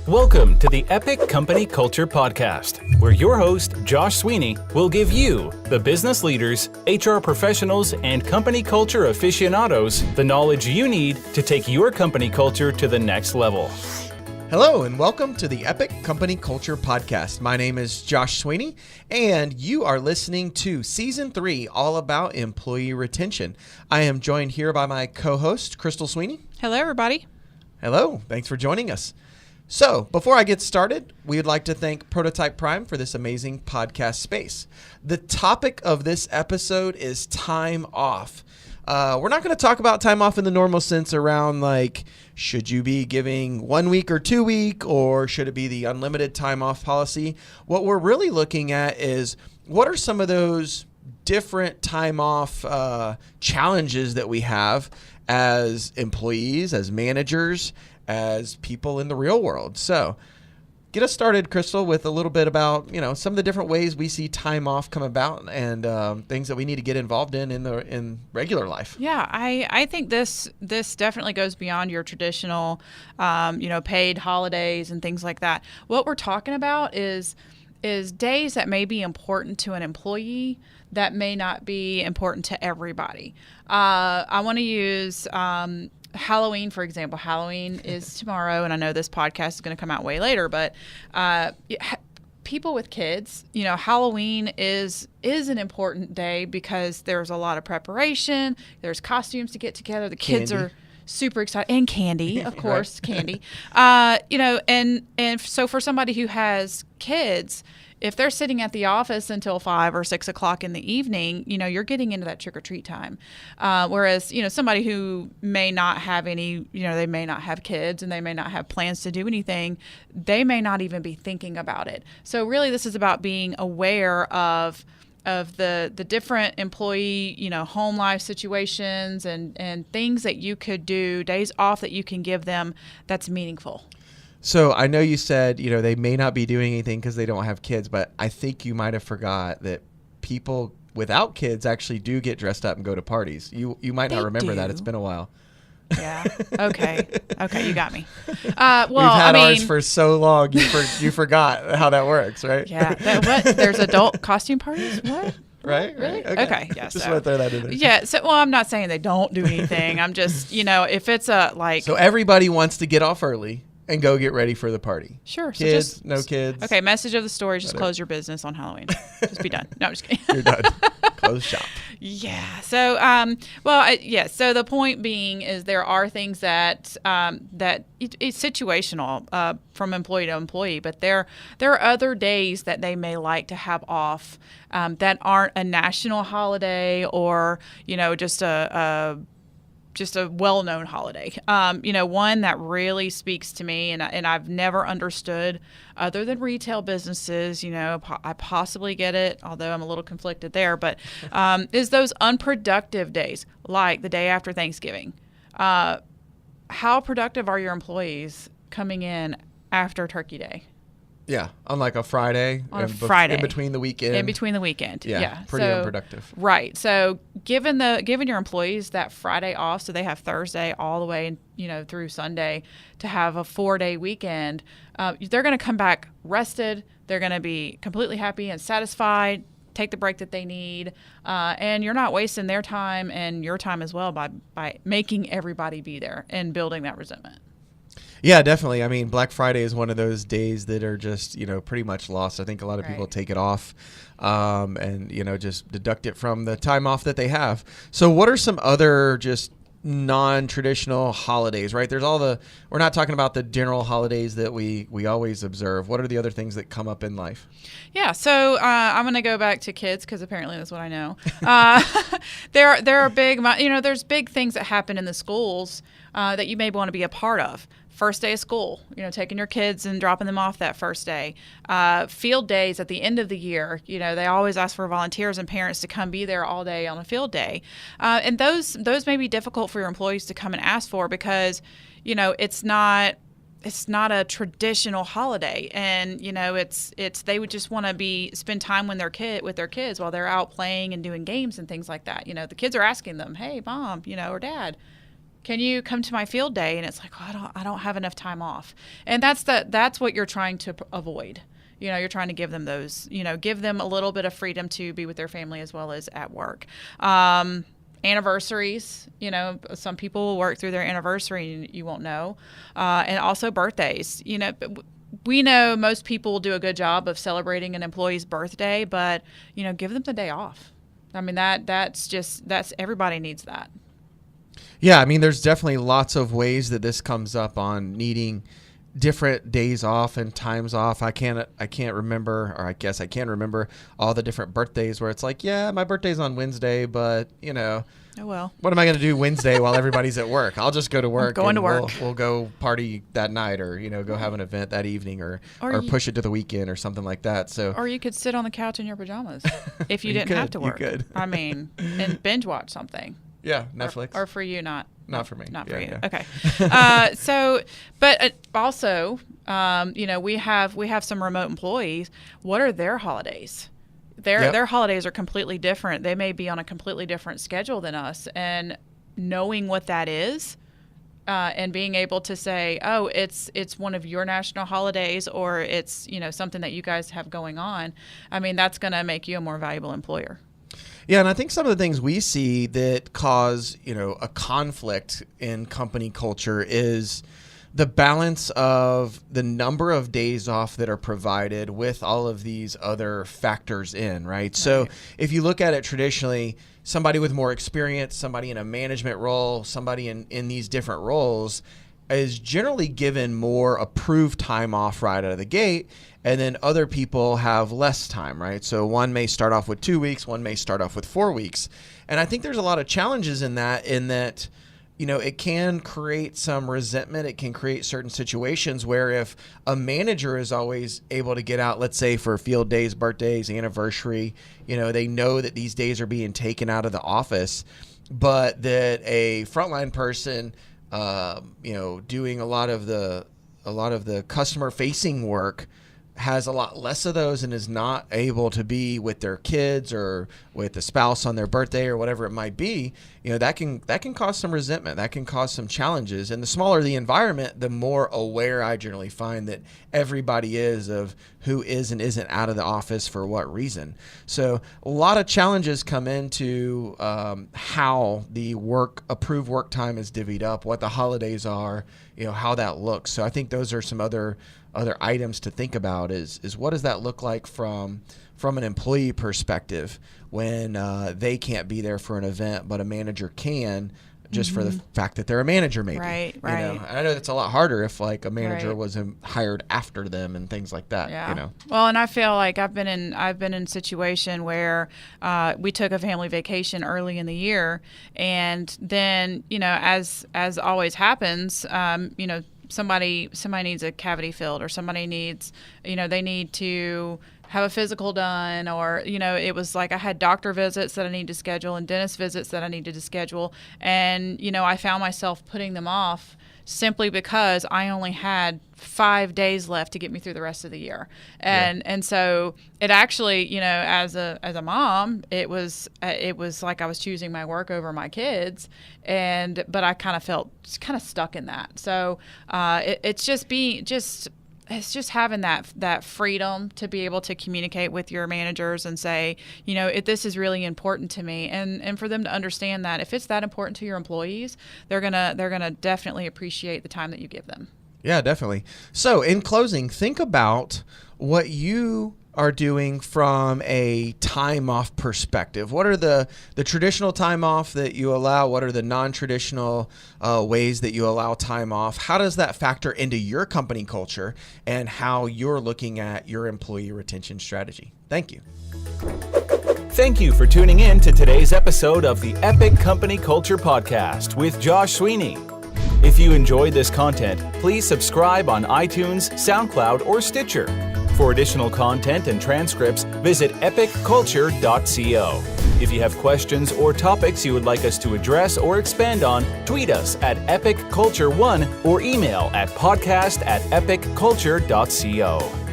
Welcome to the Epic Company Culture Podcast, where your host, Josh Sweeney, will give you, the business leaders, HR professionals, and company culture aficionados, the knowledge you need to take your company culture to the next level. Hello, and welcome to the Epic Company Culture Podcast. My name is Josh Sweeney, and you are listening to Season 3, all about employee retention. I am joined here by my co-host, Crystal Sweeney. Hello, everybody. Hello. Thanks for joining us. So, before I get started, we would like to thank Prototype Prime for this amazing podcast space. The topic of this episode is time off. We're not going to talk about time off in the normal sense around like, should you be giving 1 week or 2 week, or should it be the unlimited time off policy? What we're really looking at is what are some of those different time off challenges that we have as employees, as managers, as people in the real world. So get us started, Crystal, with a little bit about, some of the different ways we see time off come about and things that we need to get involved in regular life. Yeah, I think this definitely goes beyond your traditional, paid holidays and things like that. What we're talking about is days that may be important to an employee that may not be important to everybody. I want to use Halloween, for example. Halloween is tomorrow, and I know this podcast is going to come out way later, but people with kids, Halloween is an important day because there's a lot of preparation. There's costumes to get together. The kids are super excited, and candy, of course, candy. And so for somebody who has kids, if they're sitting at the office until 5 or 6 o'clock in the evening, you're getting into that trick or treat time. Whereas, somebody who may not have any, they may not have kids and they may not have plans to do anything, they may not even be thinking about it. So really, this is about being aware of the different employee, home life situations and things that you could do, days off that you can give them that's meaningful. So I know you said, they may not be doing anything because they don't have kids, but I think you might have forgot that people without kids actually do get dressed up and go to parties. You might not remember that. It's been a while. Yeah. Okay, you got me. We've had ours for so long, you forgot how that works, right? Yeah. There's adult costume parties? What? Right? Really? Okay. Yeah. Just want to throw that in there. Yeah. So, I'm not saying they don't do anything. I'm just, if it's So everybody wants to get off early and go get ready for the party. Sure. Kids, so no kids. Okay, message of the story, just close your business on Halloween. Just be done. No, I'm just kidding. You're done. Close shop. Yeah. So, so the point being is there are things that it's situational from employee to employee, but there are other days that they may like to have off that aren't a national holiday or, just a well-known holiday. One that really speaks to me and I've never understood other than retail businesses, I possibly get it, although I'm a little conflicted there, but is those unproductive days, like the day after Thanksgiving. How productive are your employees coming in after Turkey Day? Yeah, on like a Friday. Friday. In between the weekend. In between the weekend. Yeah. Pretty unproductive. Right. So given your employees that Friday off, so they have Thursday all the way, through Sunday to have a 4-day weekend, they're going to come back rested. They're going to be completely happy and satisfied, take the break that they need. And you're not wasting their time and your time as well by making everybody be there and building that resentment. Yeah, definitely. I mean, Black Friday is one of those days that are just, pretty much lost. I think a lot of people take it off and, just deduct it from the time off that they have. So what are some other just non-traditional holidays, right? We're not talking about the general holidays that we always observe. What are the other things that come up in life? Yeah, so I'm going to go back to kids because apparently that's what I know. There are big, there's big things that happen in the schools that you may want to be a part of. First day of school, taking your kids and dropping them off that first day. Field days at the end of the year, they always ask for volunteers and parents to come be there all day on a field day. And those may be difficult for your employees to come and ask for because, it's not a traditional holiday, and it's they would just want to spend time with their kids while they're out playing and doing games and things like that. The kids are asking them, "Hey, mom, or dad, can you come to my field day? And it's like, oh, I don't have enough time off. And that's what you're trying to avoid. You're trying to give them those, give them a little bit of freedom to be with their family as well as at work. Anniversaries, some people will work through their anniversary and you won't know. And also birthdays, we know most people will do a good job of celebrating an employee's birthday, but, give them the day off. I mean, that's everybody needs that. Yeah, I mean, there's definitely lots of ways that this comes up on needing different days off and times off. I can't remember, or I guess I can remember all the different birthdays where it's like, yeah, my birthday's on Wednesday, but oh well, what am I going to do Wednesday while everybody's at work? I'll just go to work. Going to work. We'll go party that night, or go have an event that evening, or push it to the weekend or something like that. So, or you could sit on the couch in your pajamas if you didn't have to work. You could. I mean, and binge watch something. Yeah, Netflix. Or for you, not for me. Not for you. Yeah. Okay. But also, we have some remote employees. What are their holidays? Their holidays are completely different. They may be on a completely different schedule than us, and knowing what that is, and being able to say, oh, it's one of your national holidays, or it's something that you guys have going on. I mean, that's going to make you a more valuable employer. Yeah, and I think some of the things we see that cause, a conflict in company culture is the balance of the number of days off that are provided with all of these other factors in, right? So if you look at it traditionally, somebody with more experience, somebody in a management role, somebody in these different roles is generally given more approved time off right out of the gate, and then other people have less time, right? So one may start off with 2 weeks, one may start off with 4 weeks. And I think there's a lot of challenges in that, it can create some resentment. It can create certain situations where if a manager is always able to get out, let's say for field days, birthdays, anniversary, they know that these days are being taken out of the office, but that a frontline person doing a lot of the customer facing work has a lot less of those and is not able to be with their kids or with the spouse on their birthday or whatever it might be, that can cause some resentment. That can cause some challenges. And the smaller the environment, the more aware I generally find that everybody is of who is and isn't out of the office for what reason. So a lot of challenges come into how the approved work time is divvied up, what the holidays are, how that looks. So I think those are some other items to think about is what does that look like from an employee perspective when they can't be there for an event, but a manager can, just for the fact that they're a manager, maybe. Right. And I know that's a lot harder if like a manager was hired after them and things like that. Yeah. Well, and I feel like I've been in a situation where we took a family vacation early in the year, and then as always happens, somebody needs a cavity filled, or somebody needs, they need to have a physical done, or, it was like I had doctor visits that I needed to schedule and dentist visits that I needed to schedule. And, I found myself putting them off simply because I only had 5 days left to get me through the rest of the year. And so it actually, as a mom, it was like I was choosing my work over my kids, but I kind of felt stuck in that. So it's just having that freedom to be able to communicate with your managers and say, if this is really important to me, and for them to understand that if it's that important to your employees, they're gonna definitely appreciate the time that you give them. Yeah, definitely. So in closing, think about what you are doing from a time off perspective. What are the traditional time off that you allow? What are the non-traditional ways that you allow time off? How does that factor into your company culture and how you're looking at your employee retention strategy? Thank you. Thank you for tuning in to today's episode of the Epic Company Culture Podcast with Josh Sweeney. If you enjoyed this content, please subscribe on iTunes, SoundCloud, or Stitcher. For additional content and transcripts, visit epicculture.co. If you have questions or topics you would like us to address or expand on, tweet us at epicculture1 or email at podcast@epicculture.co.